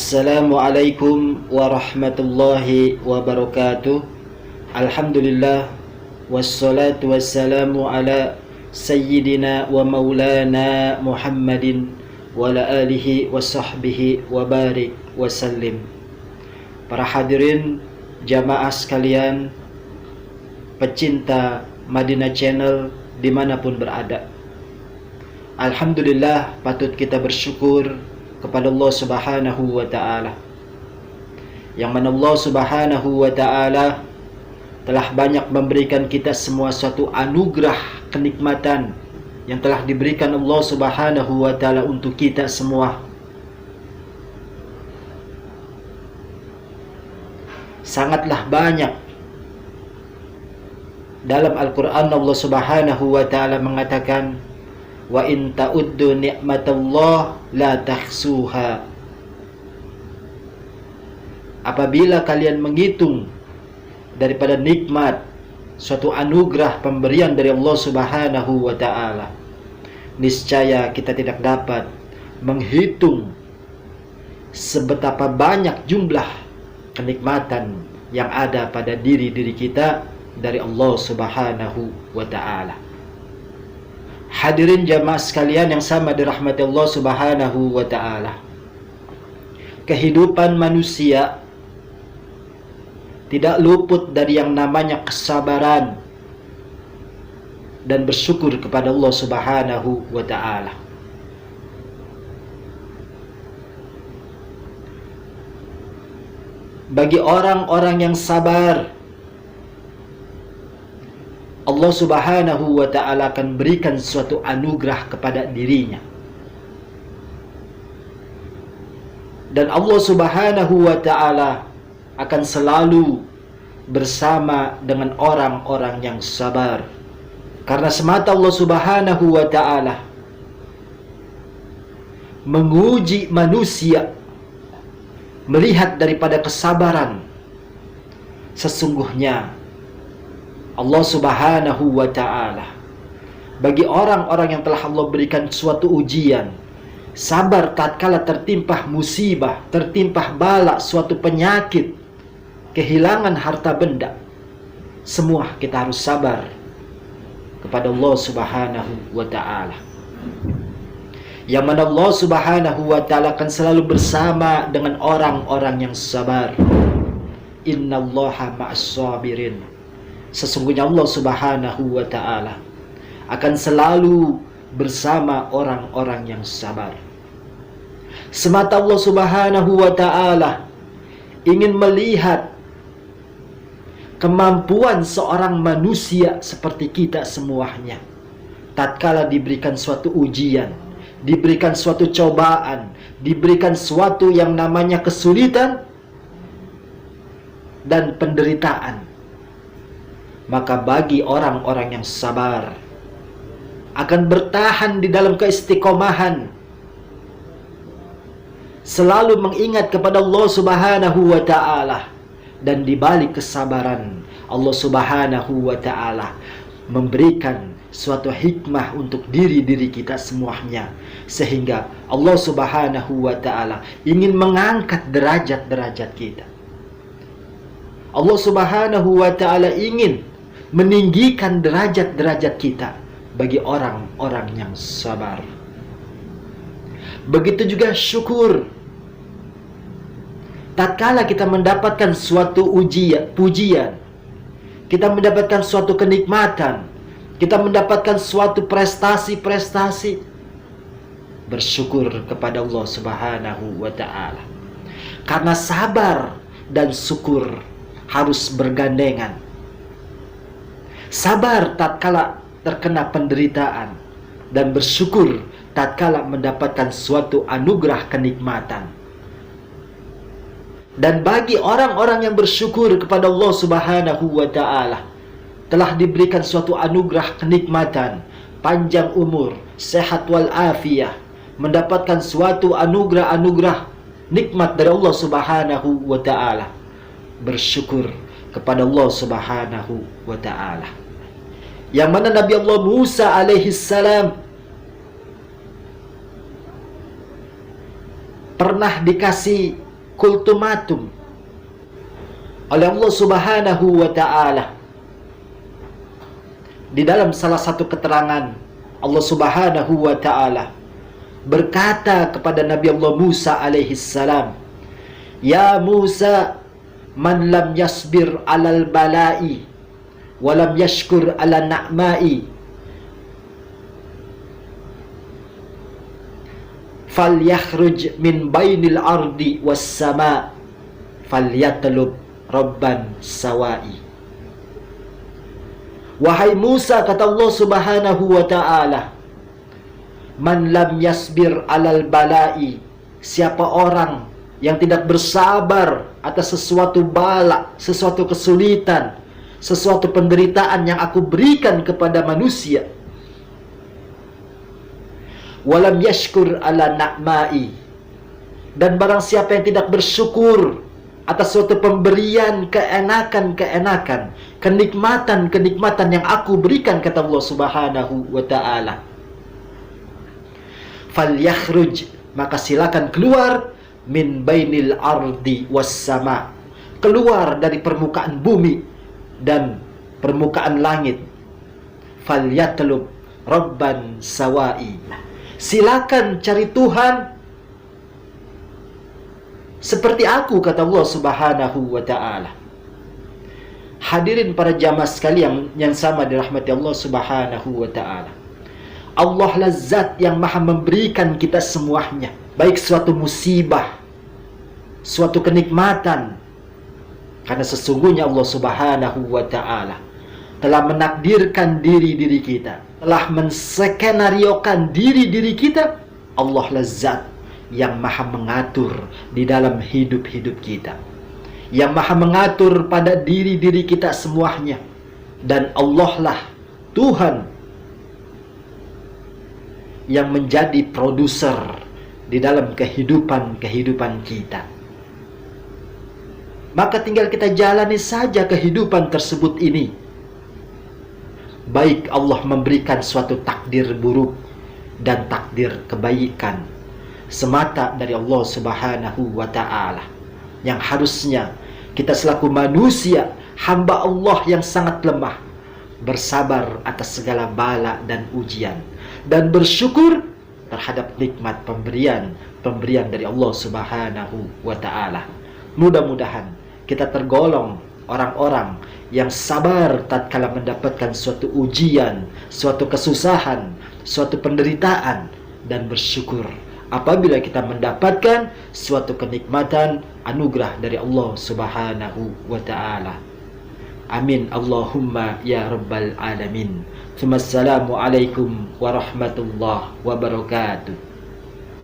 Assalamualaikum warahmatullahi wabarakatuh. Alhamdulillah, wassalatu wassalamu ala sayyidina wa maulana Muhammadin wa ala alihi wa sahbihi wa barik wa sallim. Para hadirin jamaah sekalian, pecinta Madinah Channel dimanapun berada, alhamdulillah, patut kita bersyukur kepada Allah Subhanahu wa ta'ala, yang mana Allah Subhanahu wa ta'ala telah banyak memberikan kita semua suatu anugerah kenikmatan yang telah diberikan Allah Subhanahu wa ta'ala untuk kita semua. Sangatlah banyak. Dalam Al-Quran Allah Subhanahu wa ta'ala mengatakan, wa in ta'uddu ni'matallah la tahsuha. Apabila kalian menghitung daripada nikmat, suatu anugerah pemberian dari Allah Subhanahu wa ta'ala, niscaya kita tidak dapat menghitung sebetapa banyak jumlah kenikmatan yang ada pada diri-diri kita dari Allah Subhanahu wa ta'ala. Hadirin jamaah sekalian yang sama dirahmati Allah Subhanahu wa ta'ala, kehidupan manusia tidak luput dari yang namanya kesabaran dan bersyukur kepada Allah Subhanahu wa ta'ala. Bagi orang-orang yang sabar, Allah Subhanahu wa ta'ala akan berikan suatu anugerah kepada dirinya. Dan Allah Subhanahu wa ta'ala akan selalu bersama dengan orang-orang yang sabar. Karena semata Allah Subhanahu wa ta'ala menguji manusia melihat daripada kesabaran. Sesungguhnya Allah Subhanahu wa ta'ala bagi orang-orang yang telah Allah berikan suatu ujian, sabar tatkala tertimpa musibah, tertimpa bala, suatu penyakit, kehilangan harta benda, semua kita harus sabar kepada Allah Subhanahu wa ta'ala, yang mana Allah Subhanahu wa ta'ala akan selalu bersama dengan orang-orang yang sabar. Innallaha ma'as sabirin. Sesungguhnya Allah Subhanahu wa ta'ala akan selalu bersama orang-orang yang sabar. Semata Allah Subhanahu wa ta'ala ingin melihat kemampuan seorang manusia seperti kita semuanya, tatkala diberikan suatu ujian, diberikan suatu cobaan, diberikan suatu yang namanya kesulitan dan penderitaan, maka bagi orang-orang yang sabar akan bertahan di dalam keistiqomahan, selalu mengingat kepada Allah Subhanahu wa ta'ala. Dan di balik kesabaran, Allah Subhanahu wa ta'ala memberikan suatu hikmah untuk diri-diri kita semuanya, sehingga Allah Subhanahu wa ta'ala ingin mengangkat derajat-derajat kita. Allah Subhanahu wa ta'ala ingin meninggikan derajat-derajat kita bagi orang-orang yang sabar. Begitu juga syukur. Tatkala kita mendapatkan suatu pujian, kita mendapatkan suatu kenikmatan, kita mendapatkan suatu prestasi-prestasi, bersyukur kepada Allah Subhanahu wa ta'ala. Karena sabar dan syukur harus bergandengan. Sabar tatkala terkena penderitaan, dan bersyukur tatkala mendapatkan suatu anugerah kenikmatan. Dan bagi orang-orang yang bersyukur kepada Allah Subhanahu wa ta'ala, telah diberikan suatu anugerah kenikmatan, panjang umur, sehat wal afiyah, mendapatkan suatu anugerah-anugerah nikmat dari Allah Subhanahu wa ta'ala, bersyukur kepada Allah Subhanahu wa ta'ala. Yang mana Nabi Allah Musa alaihi salam pernah dikasih kultumatum oleh Allah Subhanahu wa ta'ala. Di dalam salah satu keterangan, Allah Subhanahu wa ta'ala berkata kepada Nabi Allah Musa alaihi salam, "Ya Musa, man lam yasbir alal bala'i wa lam yashkur ala na'ma'i falyakhruj min bainil ardi was sama' falyatlub rabban sawa'i." Wahai Musa, kata Allah Subhanahu wa ta'ala, man lam yasbir alal bala'i, siapa orang yang tidak bersabar atas sesuatu bala, sesuatu kesulitan, sesuatu penderitaan yang aku berikan kepada manusia, walam yashkur ala na'ma'i, dan barang siapa yang tidak bersyukur atas suatu pemberian, keenakan-keenakan, kenikmatan-kenikmatan yang aku berikan, kata Allah Subhanahu wa ta'ala, falyakhruj, maka silakan keluar, min bainil ardi was sama, keluar dari permukaan bumi dan permukaan langit, falyatlub rabban sawa'i, silakan cari Tuhan seperti aku, kata Allah Subhanahu wa ta'ala. Hadirin para jamaah sekalian yang sama dirahmati Allah Subhanahu wa ta'ala, Allah lah zat yang maha memberikan kita semuanya, baik suatu musibah, suatu kenikmatan, karena sesungguhnya Allah Subhanahu wa ta'ala telah menakdirkan diri-diri kita, telah menskenariokan diri-diri kita. Allah lah zat yang maha mengatur di dalam hidup-hidup kita, yang maha mengatur pada diri-diri kita semuanya. Dan Allah lah Tuhan yang menjadi produser di dalam kehidupan kita. Maka tinggal kita jalani saja kehidupan tersebut ini. Baik Allah memberikan suatu takdir buruk dan takdir kebaikan, semata dari Allah Subhanahu wa ta'ala, yang harusnya kita selaku manusia, hamba Allah yang sangat lemah, bersabar atas segala bala dan ujian, dan bersyukur terhadap nikmat pemberian dari Allah Subhanahu wa ta'ala. Mudah-mudahan kita tergolong orang-orang yang sabar tatkala mendapatkan suatu ujian, suatu kesusahan, suatu penderitaan, dan bersyukur apabila kita mendapatkan suatu kenikmatan, anugerah dari Allah Subhanahu wa ta'ala. Amin Allahumma ya rabbal alamin. Assalamualaikum warahmatullahi wabarakatuh.